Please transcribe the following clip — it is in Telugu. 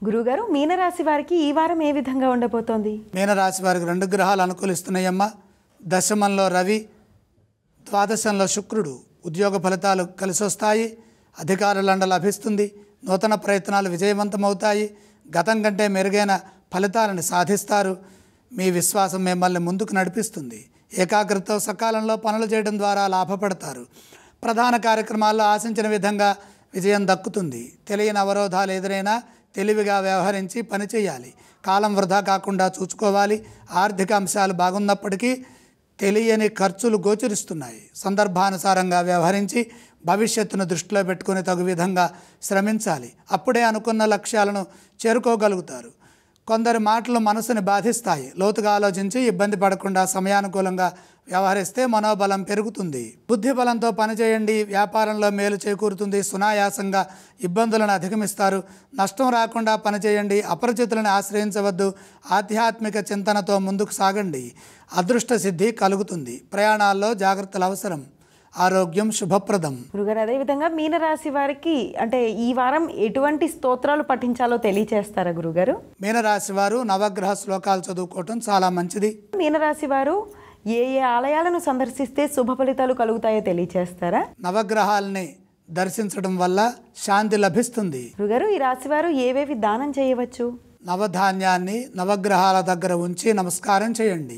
గురుగారు మీనరాశి వారికి ఈ వారం ఏ విధంగా ఉండబోతోంది? మీనరాశి వారికి 2 గ్రహాలు అనుకూలిస్తున్నాయమ్మా. దశమంలో రవి, ద్వాదశంలో శుక్రుడు. ఉద్యోగ ఫలితాలు కలిసి వస్తాయి. అధికారులండ లభిస్తుంది. నూతన ప్రయత్నాలు విజయవంతమవుతాయి. గతం కంటే మెరుగైన ఫలితాలను సాధిస్తారు. మీ విశ్వాసం మిమ్మల్ని ముందుకు నడిపిస్తుంది. ఏకాగ్రతతో సకాలంలో పనులు చేయడం ద్వారా లాభపడతారు. ప్రధాన కార్యక్రమాల్లో ఆశించిన విధంగా విజయం దక్కుతుంది. తెలియని అవరోధాలు ఎదురైనా తెలివిగా వ్యవహరించి పనిచేయాలి. కాలం వృధా కాకుండా చూసుకోవాలి. ఆర్థిక అంశాలు బాగున్నప్పటికీ తెలియని ఖర్చులు గోచరిస్తున్నాయి. సందర్భానుసారంగా వ్యవహరించి భవిష్యత్తును దృష్టిలో పెట్టుకుని తగు విధంగా శ్రమించాలి. అప్పుడే అనుకున్న లక్ష్యాలను చేరుకోగలుగుతారు. కొందరి మాటలు మనసుని బాధిస్తాయి. లోతుగా ఆలోచించి ఇబ్బంది పడకుండా సమయానుకూలంగా వ్యవహరిస్తే మనోబలం పెరుగుతుంది. బుద్ధి బలంతో పనిచేయండి. వ్యాపారంలో మేలు చేకూరుతుంది. సునాయాసంగా ఇబ్బందులను అధిగమిస్తారు. నష్టం రాకుండా పనిచేయండి. అపరిచితులను ఆశ్రయించవద్దు. ఆధ్యాత్మిక చింతనతో ముందుకు సాగండి. అదృష్ట సిద్ధి కలుగుతుంది. ప్రయాణాల్లో జాగ్రత్తలు అవసరం. ఆరోగ్యం శుభప్రదం. గురుగారు అదేవిధంగా మీనరాశి వారికి అంటే ఈ వారం ఎటువంటి స్తోత్రాలు పఠించాలో తెలియచేస్తారా గురుగారు? మీనరాశి వారు నవగ్రహ శ్లోకాలు చదువుకోవటం చాలా మంచిది. మీనరాశి వారు ఏ ఏ ఆలయాలను సందర్శిస్తే శుభ ఫలితాలు కలుగుతాయో తెలియచేస్తారా? నవగ్రహాలని దర్శించడం వల్ల శాంతి లభిస్తుంది. గురుగారు ఈ రాశి వారు ఏవేవి దానం చేయవచ్చు? నవధాన్యాన్ని నవగ్రహాల దగ్గర ఉంచి నమస్కారం చేయండి.